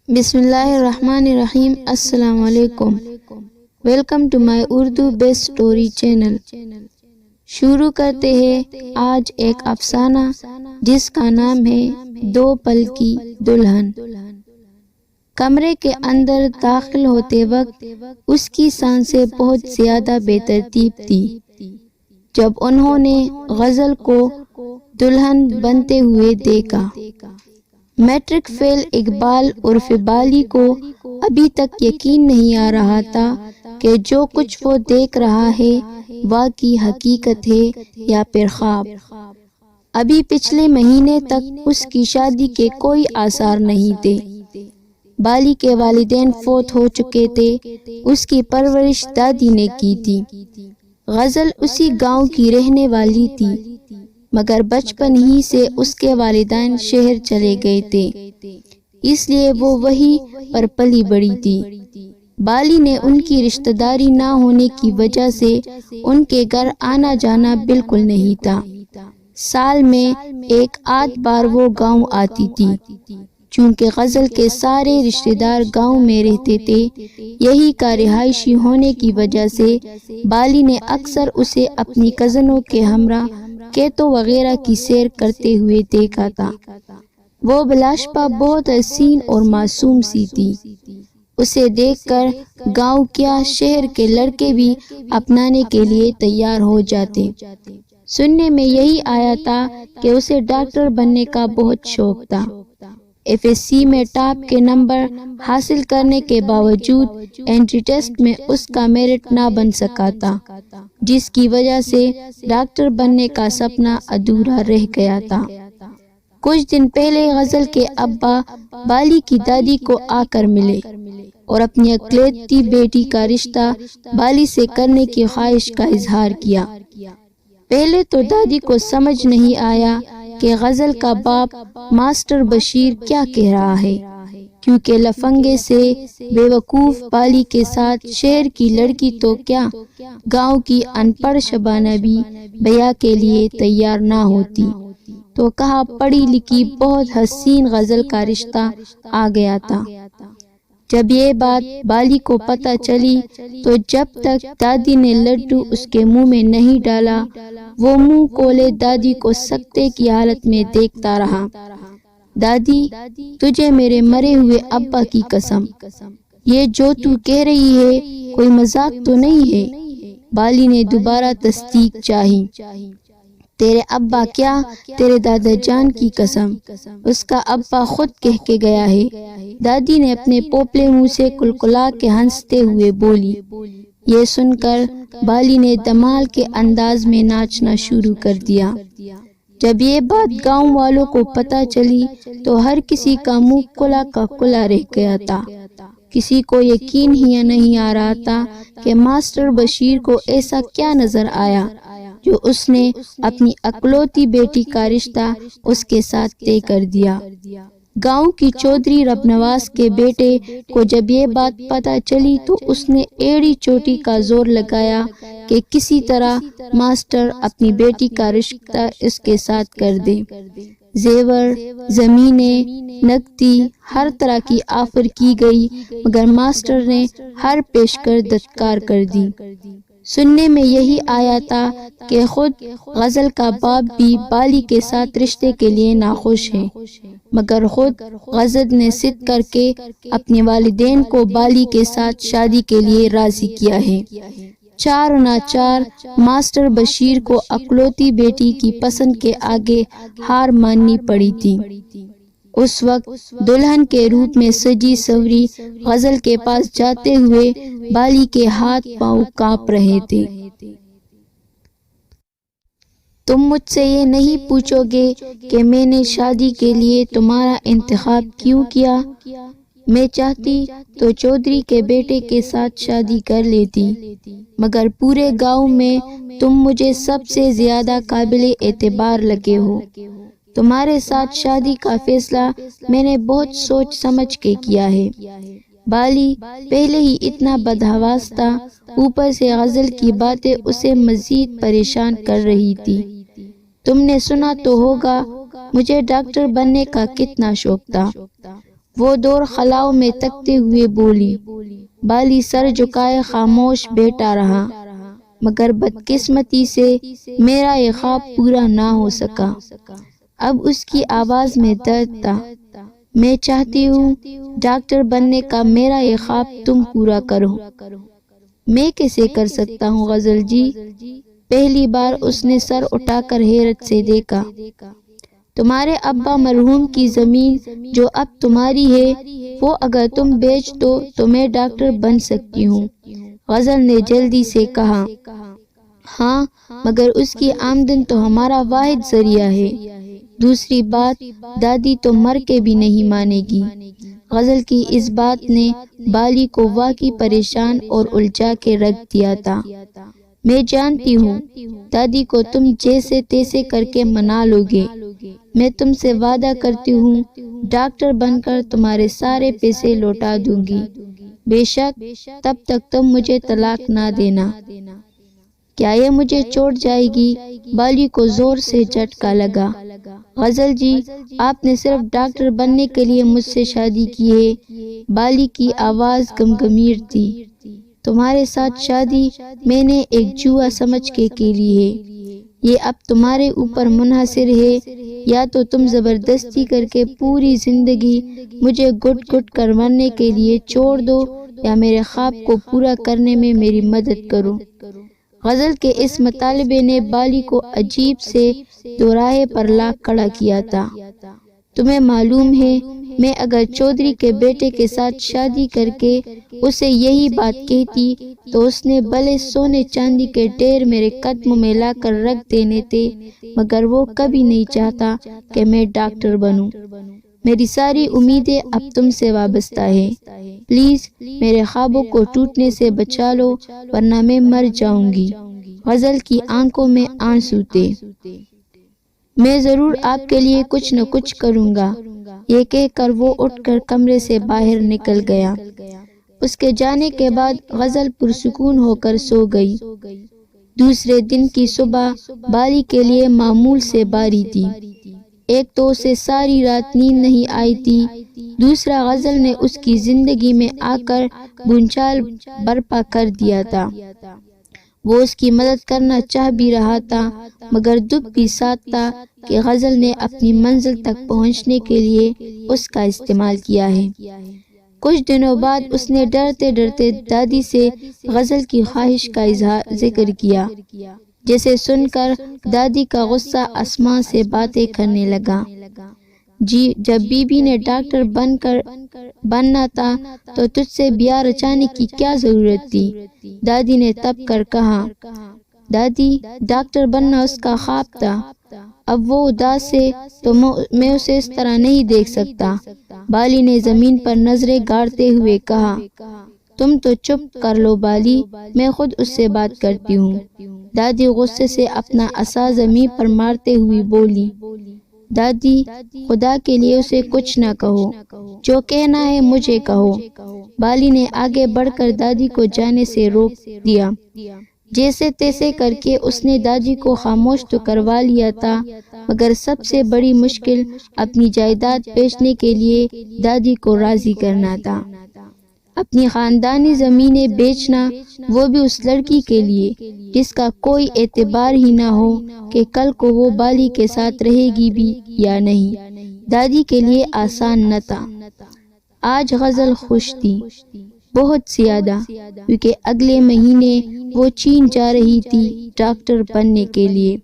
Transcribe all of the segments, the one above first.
بسم اللہ الرحمن الرحیم۔ السلام علیکم۔ Welcome to my Urdu best story channel. شروع کرتے ہیں آج ایک افسانہ جس کا نام ہے دو پل کی دلہن۔ کمرے کے اندر داخل ہوتے وقت اس کی سانسیں بہت زیادہ بے ترتیب تھی۔ جب انہوں نے غزل کو دلہن بنتے ہوئے دیکھا، میٹرک فیل اقبال عرف بالی کو ابھی تک یقین نہیں آ رہا تھا کہ جو کچھ وہ دیکھ رہا ہے واقعی حقیقت ہے یا پھر خواب۔ ابھی پچھلے مہینے تک اس کی شادی کے کوئی آثار نہیں تھے۔ بالی کے والدین فوت ہو چکے تھے۔ اس کی پرورش دادی نے کی تھی۔ غزل اسی گاؤں کی رہنے والی تھی، مگر بچپن ہی سے اس کے والدین شہر چلے گئے تھے، اس لیے وہ وہیں پر پلی بڑھی تھی۔ بالی نے ان کی رشتہ داری نہ ہونے کی وجہ سے ان کے گھر آنا جانا بالکل نہیں تھا۔ سال میں ایک آدھ بار وہ گاؤں آتی تھی۔ چونکہ غزل کے سارے رشتہ دار گاؤں میں رہتے تھے، یہی کا رہائشی ہونے کی وجہ سے بالی نے اکثر اسے اپنی کزنوں کے ہمراہ کھیتوں وغیرہ کی سیر کرتے ہوئے دیکھا تھا۔ وہ بلاشبہ بہت حسین اور معصوم سی تھی۔ اسے دیکھ کر گاؤں کیا شہر کے لڑکے بھی اپنانے کے لیے تیار ہو جاتے۔ سننے میں یہی آیا تھا کہ اسے ڈاکٹر بننے کا بہت شوق تھا۔ FSC میں ٹاپ کے نمبر حاصل کرنے کے باوجود انٹری ٹیسٹ میں اس کا میرٹ نہ بن سکا تھا، جس کی وجہ سے ڈاکٹر بننے کا سپنا ادھورا رہ گیا تھا۔ کچھ دن پہلے غزل کے ابا بالی کی دادی کو آ کر ملے اور اپنی اکلوتی بیٹی کا رشتہ بالی سے کرنے کی خواہش کا اظہار کیا۔ پہلے تو دادی کو سمجھ نہیں آیا کہ غزل کا باپ ماسٹر بشیر کیا کہہ رہا ہے، کیونکہ لفنگے سے بے وقوف بالی کے ساتھ شہر کی لڑکی تو کیا گاؤں کی ان پڑھ شبانہ بھی بیاہ کے لیے تیار نہ ہوتی، تو کہا پڑھی لکھی بہت حسین غزل کا رشتہ آ گیا تھا۔ جب یہ بات بالی کو پتہ چلی تو جب تک دادی نے لڈو اس کے منہ میں نہیں ڈالا، وہ منہ کھولے دادی کو سکتے کی حالت میں دیکھتا رہا۔ دادی، تجھے میرے مرے ہوئے ابا کی قسم، یہ جو تو کہہ رہی ہے کوئی مذاق تو نہیں ہے؟ بالی نے دوبارہ تصدیق چاہی۔ تیرے ابا کیا، تیرے دادا جان کی قسم، اس کا ابا خود کہہ کے گیا ہے۔ دادی نے اپنے پوپلے منہ سے کلکلا کے ہنستے ہوئے بولی۔ یہ سن کر بالی نے دمال کے انداز میں ناچنا شروع کر دیا۔ جب یہ بات گاؤں والوں کو پتہ چلی تو ہر کسی کا منہ کھلا کا کھلا رہ گیا تھا۔ کسی کو یقین ہی نہیں آ رہا تھا کہ ماسٹر بشیر کو ایسا کیا نظر آیا جو اس نے اپنی اکلوتی بیٹی کا رشتہ اس کے ساتھ طے کر دیا۔ گاؤں کی چودھری رب نواز کے بیٹے کو جب یہ بات پتہ چلی تو اس نے ایڑی چوٹی کا زور لگایا کہ کسی طرح ماسٹر اپنی بیٹی کا رشتہ اس کے ساتھ کر دے۔ زیور، زمینیں، نقدی، ہر طرح کی آفر کی گئی، مگر ماسٹر نے ہر پیشکش دستکار کر دی۔ سننے میں یہی آیا تھا کہ خود غزل کا باپ بھی بالی کے ساتھ رشتے کے لیے ناخوش ہے، مگر خود غزل نے ضد کر کے اپنے والدین کو بالی کے ساتھ شادی کے لیے راضی کیا ہے۔ چار ناچار ماسٹر بشیر کو اکلوتی بیٹی کی پسند کے آگے ہار ماننی پڑی تھی۔ اس وقت دلہن کے روپ میں سجی سوری غزل کے پاس جاتے ہوئے بالی کے ہاتھ پاؤں کانپ رہے تھے۔ تم مجھ سے یہ نہیں پوچھو گے کہ میں نے شادی کے لیے تمہارا انتخاب کیوں کیا؟ میں چاہتی تو چودھری کے بیٹے کے ساتھ شادی کر لیتی، مگر پورے گاؤں میں تم مجھے سب سے زیادہ قابل اعتبار لگے ہو۔ تمہارے ساتھ شادی کا فیصلہ میں نے بہت سوچ سمجھ کے کیا ہے۔ بالی پہلے ہی اتنا بدحواس تھا، اوپر سے غزل کی باتیں اسے مزید پریشان کر رہی تھی۔ تم نے سنا تو ہوگا مجھے ڈاکٹر بننے کا کتنا شوق تھا۔ وہ دور خلاؤ میں تکتے ہوئے بولی۔ بالی سر جھکائے خاموش بیٹھا رہا، مگر بدقسمتی سے میرا یہ خواب پورا نہ ہو سکا۔ اب اس کی آواز میں درد تھا۔ میں چاہتی ہوں ڈاکٹر بننے کا میرا یہ خواب تم پورا کرو۔ میں کیسے کر سکتا ہوں غزل جی؟ پہلی بار اس نے سر اٹھا کر حیرت سے دیکھا۔ تمہارے ابا مرحوم کی زمین جو اب تمہاری ہے، وہ اگر تم بیچ دو تو میں ڈاکٹر بن سکتی ہوں، غزل نے جلدی سے کہا۔ ہاں، مگر اس کی آمدن تو ہمارا واحد ذریعہ ہے۔ دوسری بات، دادی تو مر کے بھی نہیں مانے گی۔ غزل کی اس بات نے بالی کو واقعی پریشان اور الجھا کے رکھ دیا تھا۔ میں جانتی ہوں دادی کو تم جیسے تیسے کر کے منا لو گے۔ میں تم سے وعدہ کرتی ہوں ڈاکٹر بن کر تمہارے سارے پیسے لوٹا دوں گی۔ بے شک تب تک تم مجھے طلاق نہ دینا۔ کیا یہ مجھے چوٹ جائے گی؟ بالی کو زور سے جھٹکا لگا۔ غزل جی، آپ نے صرف ڈاکٹر بننے کے لیے مجھ سے شادی کی ہے۔ بالی کی آواز گمگمیر تھی۔ تمہارے ساتھ شادی میں نے ایک جوا سمجھ کے لی ہے۔ یہ اب تمہارے اوپر منحصر ہے، یا تو تم زبردستی کر کے پوری زندگی مجھے گٹ گٹ کر مرنے کے لیے چھوڑ دو، یا میرے خواب کو پورا کرنے میں میری مدد کرو۔ غزل کے اس مطالبے نے بالی کو عجیب سے دوراہے پر لا کھڑا کیا تھا۔ تمہیں معلوم ہے میں اگر چودھری کے بیٹے کے ساتھ شادی کر کے اسے یہی بات کہتی تو اس نے بھلے سونے چاندی کے ڈھیر میرے قدموں میں لا کر رکھ دینے تھے، مگر وہ کبھی نہیں چاہتا کہ میں ڈاکٹر بنوں۔ میری ساری امیدیں اب تم سے وابستہ ہے۔ پلیز میرے خوابوں کو ٹوٹنے سے بچا لو، ورنہ میں مر جاؤں گی۔ غزل کی آنکھوں میں آنسو تھے۔ میں ضرور آپ کے لیے کچھ نہ کچھ کروں گا، یہ کہہ کر وہ اٹھ کر کمرے سے باہر نکل گیا۔ اس کے جانے کے بعد غزل پرسکون ہو کر سو گئی۔ دوسرے دن کی صبح بالی کے لیے معمول سے باری تھی۔ ایک تو اسے ساری رات نیند نہیں آئی تھی، دوسرا غزل نے اس کی زندگی میں آ کر بھونچال برپا کر دیا تھا۔ وہ اس کی مدد کرنا چاہ بھی رہا تھا، مگر دکھ بھی ساتھ تھا کہ غزل نے اپنی منزل تک پہنچنے کے لیے اس کا استعمال کیا ہے۔ کچھ دنوں بعد اس نے ڈرتے ڈرتے دادی سے غزل کی خواہش کا ذکر کیا، جسے سن کر دادی کا غصہ آسمان سے باتیں کرنے لگا۔ جی، جب بی بی نے ڈاکٹر بننا تھا تو تجھ سے بیاہ رچانے کی کیا ضرورت تھی؟ دادی نے تب کر کہا۔ دادی، ڈاکٹر بننا اس کا خواب تھا، اب وہ اداس ہے تو میں اسے اس طرح نہیں دیکھ سکتا۔ بالی نے زمین پر نظریں گاڑتے ہوئے کہا۔ تم تو چپ کر لو بالی، میں خود اس سے بات کرتی ہوں۔ دادی غصے سے اپنا عصا زمین پر مارتے ہوئے بولی۔ دادی، خدا کے لیے اسے کچھ نہ کہو، جو کہنا ہے مجھے کہو۔ بالی نے آگے بڑھ کر دادی کو جانے سے روک دیا۔ جیسے تیسے کر کے اس نے دادی کو خاموش تو کروا لیا تھا، مگر سب سے بڑی مشکل اپنی جائیداد بیچنے کے لیے دادی کو راضی کرنا تھا۔ اپنی خاندانی زمینیں بیچنا، وہ بھی اس لڑکی کے لیے جس کا کوئی اعتبار ہی نہ ہو کہ کل کو وہ بالی کے ساتھ رہے گی بھی یا نہیں، دادی کے لیے آسان نہ تھا۔ آج غزل خوش تھی، بہت زیادہ، کیونکہ اگلے مہینے وہ چین جا رہی تھی ڈاکٹر بننے کے لیے۔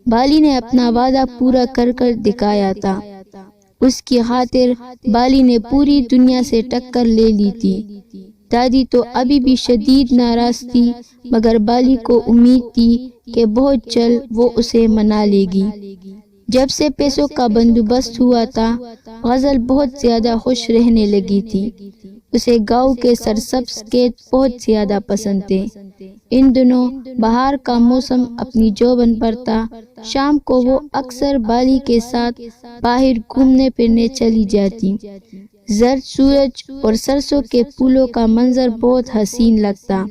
بالی نے اپنا وعدہ پورا کر کر دکھایا تھا۔ اس کی خاطر بالی نے پوری دنیا سے ٹکر لے لی تھی۔ دادی تو ابھی بھی شدید ناراض تھی، مگر بالی کو امید تھی کہ بہت جلد وہ اسے منا لے گی۔ جب سے پیسوں کا بندوبست ہوا تھا، غزل بہت زیادہ خوش رہنے لگی تھی۔ اسے گاؤں کے سرسبز کھیت بہت زیادہ پسند تھے۔ ان دنوں بہار کا موسم اپنی جوبن پر تھا۔ شام کو وہ اکثر بالی کے ساتھ باہر گھومنے پھرنے چلی جاتی۔ زرد سورج اور سرسوں کے پھولوں کا منظر بہت حسین لگتا۔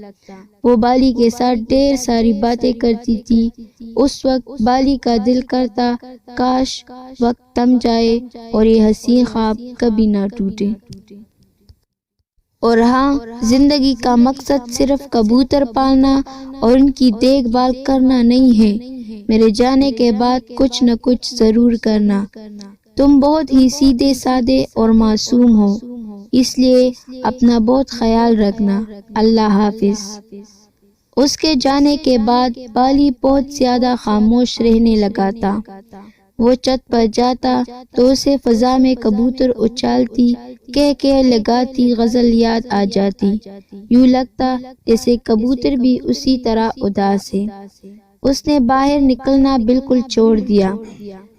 وہ بالی کے ساتھ ڈھیر ساری باتیں کرتی تھی۔ اس وقت بالی کا دل کرتا کاش وقت تھم جائے اور یہ حسین خواب کبھی نہ ٹوٹے۔ اور ہاں، زندگی کا مقصد صرف کبوتر پالنا اور ان کی دیکھ بھال کرنا نہیں ہے، میرے جانے کے بعد کچھ نہ کچھ ضرور کرنا۔ تم بہت ہی سیدھے سادے اور معصوم ہو، اس لیے اپنا بہت خیال رکھنا۔ اللہ حافظ۔ اس کے جانے کے بعد بالی بہت زیادہ خاموش رہنے لگا تھا۔ وہ چھت پر جاتا تو اسے فضا میں کبوتر اچھالتی کہہ لگاتی غزل یاد آ جاتی۔ یوں لگتا جیسے کبوتر بھی اسی طرح اداس ہے۔ اس نے باہر نکلنا بالکل چھوڑ دیا۔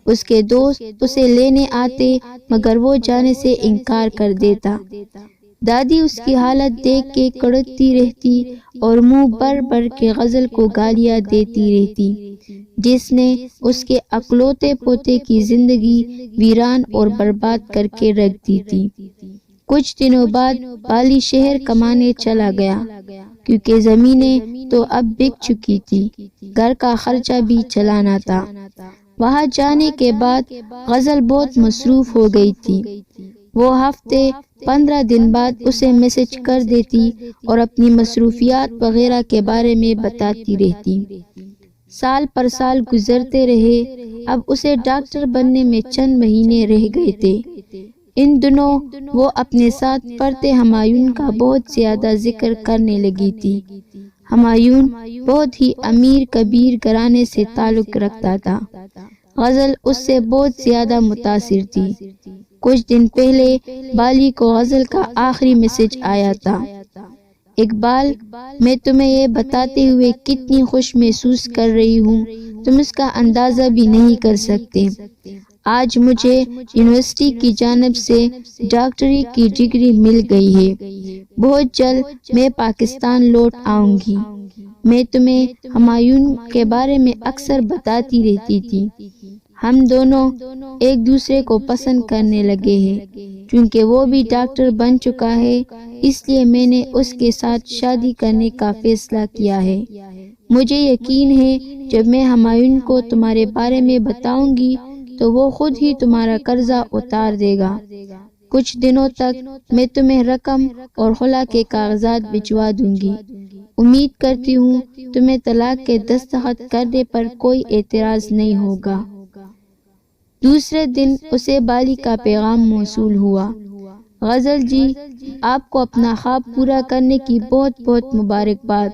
اس کے دوست اسے لینے آتے مگر وہ جانے سے انکار کر دیتا۔ دادی اس کی حالت دیکھ کے کڑکتی رہتی اور منہ بھر کے غزل کو گالیاں دیتی رہتی، جس نے اس کے اکلوتے پوتے کی زندگی ویران اور برباد کر کے رکھ دی تھی۔ کچھ دنوں بعد بالی شہر کمانے چلا گیا، کیونکہ زمینیں تو اب بک چکی تھی، گھر کا خرچہ بھی چلانا تھا۔ وہاں جانے کے بعد غزل بہت مصروف ہو گئی تھی۔ وہ ہفتے 15 دن بعد اسے میسج کر دیتی اور اپنی مصروفیات وغیرہ کے بارے میں بتاتی رہتی۔ سال پر سال گزرتے رہے، اب اسے ڈاکٹر بننے میں چند مہینے رہ گئے تھے۔ ان دنوں وہ اپنے ساتھ پڑھتے ہمایوں کا بہت زیادہ ذکر کرنے لگی تھی۔ ہمایوں بہت ہی امیر کبیر گھرانے سے تعلق رکھتا تھا۔ غزل اس سے بہت زیادہ متاثر تھی۔ کچھ دن پہلے بالی کو غزل کا آخری میسج آیا تھا: اقبال، میں تمہیں یہ بتاتے ہوئے کتنی خوش محسوس کر رہی ہوں، تم اس کا اندازہ بھی نہیں کر سکتے۔ آج مجھے یونیورسٹی کی جانب سے ڈاکٹری کی ڈگری مل گئی ہے۔ بہت جلد میں پاکستان لوٹ آؤں گی۔ میں تمہیں ہمایوں کے بارے میں اکثر بتاتی رہتی تھی۔ ہم دونوں ایک دوسرے کو پسند کرنے لگے ہیں۔ چونکہ وہ بھی ڈاکٹر بن چکا ہے، اس لیے میں نے اس کے ساتھ شادی کرنے کا فیصلہ کیا ہے۔ مجھے یقین ہے جب میں ہمایوں کو تمہارے بارے میں بتاؤں گی تو وہ خود ہی تمہارا قرضہ اتار دے گا۔ کچھ دنوں تک میں تمہیں رقم اور خلا کے کاغذات بھجوا دوں گی۔ امید کرتی ہوں تمہیں طلاق کے دستخط کرنے پر کوئی اعتراض نہیں ہوگا۔ دوسرے دن اسے بالی کا پیغام موصول ہوا: غزل جی، آپ کو اپنا خواب پورا کرنے کی بہت بہت مبارکباد۔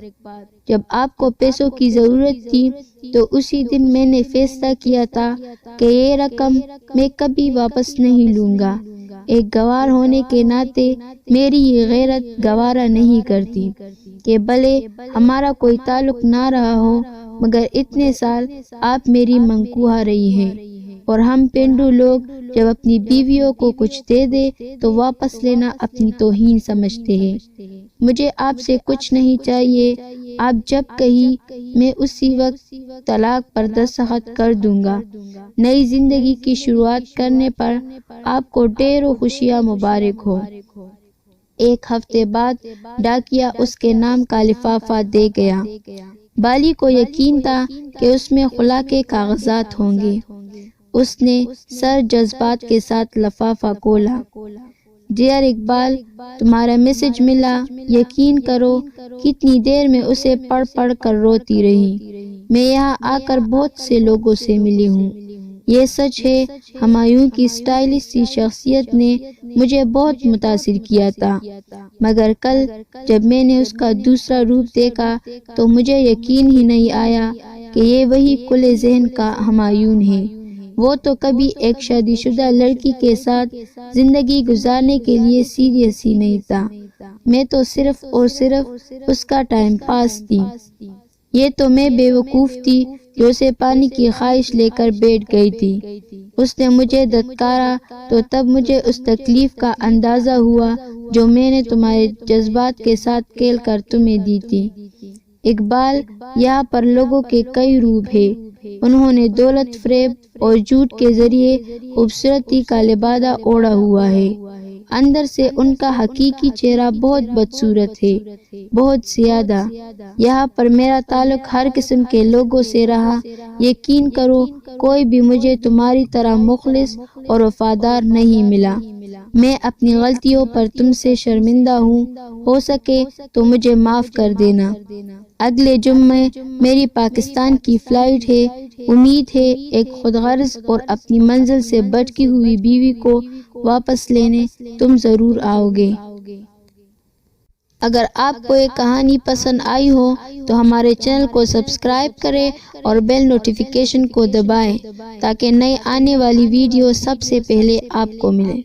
جب آپ کو پیسوں کی ضرورت تھی تو اسی دن میں نے فیصلہ کیا تھا کہ یہ رقم میں کبھی واپس نہیں لوں گا۔ ایک گوار ہونے کے ناطے میری یہ غیرت گوارا نہیں کرتی کہ بھلے ہمارا کوئی تعلق نہ رہا ہو مگر اتنے سال آپ میری منقوہ رہی ہیں، اور ہم پینڈو لوگ جب اپنی بیویوں کو کچھ دے دے تو واپس لینا اپنی توہین سمجھتے ہیں۔ مجھے آپ سے کچھ نہیں چاہیے، آپ جب کہیں میں اسی وقت طلاق پر دستخط کر دوں گا۔ نئی زندگی کی شروعات کرنے پر آپ کو ڈھیروں خوشیاں مبارک ہو۔ ایک ہفتے بعد ڈاکیا اس کے نام کا لفافہ دے گیا۔ بالی کو یقین تھا کہ اس میں خلا کے کاغذات ہوں گے۔ اس نے سر جذبات کے ساتھ لفافہ کھولا۔ ڈیئر اقبال، تمہارا میسج ملا۔ یقین کرو کتنی دیر میں اسے پڑھ کر روتی رہی۔ میں یہاں آ کر بہت سے لوگوں سے ملی ہوں۔ یہ سچ ہے، ہمایوں کی اسٹائلش سی شخصیت نے مجھے بہت متاثر کیا تھا، مگر کل جب میں نے اس کا دوسرا روپ دیکھا تو مجھے یقین ہی نہیں آیا کہ یہ وہی کھلے ذہن کا ہمایوں ہے۔ وہ تو کبھی ایک شادی شدہ لڑکی کے ساتھ زندگی گزارنے کے لیے سیریس ہی نہیں تھا۔ میں تو صرف اور صرف اس کا ٹائم پاس تھی۔ یہ تو میں بے وقوف تھی جو اسے پانی کی خواہش لے کر بیٹھ گئی تھی۔ اس نے مجھے دھتکارا تو تب مجھے اس تکلیف کا اندازہ ہوا جو میں نے تمہارے جذبات کے ساتھ کھیل کر تمہیں دی تھی۔ اقبال، یہاں پر لوگوں کے کئی روپ ہیں۔ انہوں نے دولت فریب اور جھوٹ کے ذریعے خوبصورتی کا لبادہ اوڑھا ہوا ہے۔ اندر سے ان کا حقیقی چہرہ بہت بدصورت ہے، بہت زیادہ۔ یہاں پر میرا تعلق ہر قسم کے لوگوں سے رہا۔ یقین کرو کوئی بھی مجھے تمہاری طرح مخلص اور وفادار نہیں ملا۔ میں اپنی غلطیوں پر تم سے شرمندہ ہوں، ہو سکے تو مجھے معاف کر دینا۔ اگلے جمعے میری پاکستان کی فلائٹ ہے۔ امید ہے ایک خود غرض اور اپنی منزل سے بھٹکی ہوئی بیوی کو واپس لینے تم ضرور آؤ گے۔ اگر آپ کو یہ کہانی پسند آئی ہو تو ہمارے چینل کو سبسکرائب کریں اور بیل نوٹیفیکیشن کو دبائیں تاکہ نئی آنے والی ویڈیو سب سے پہلے آپ کو ملے۔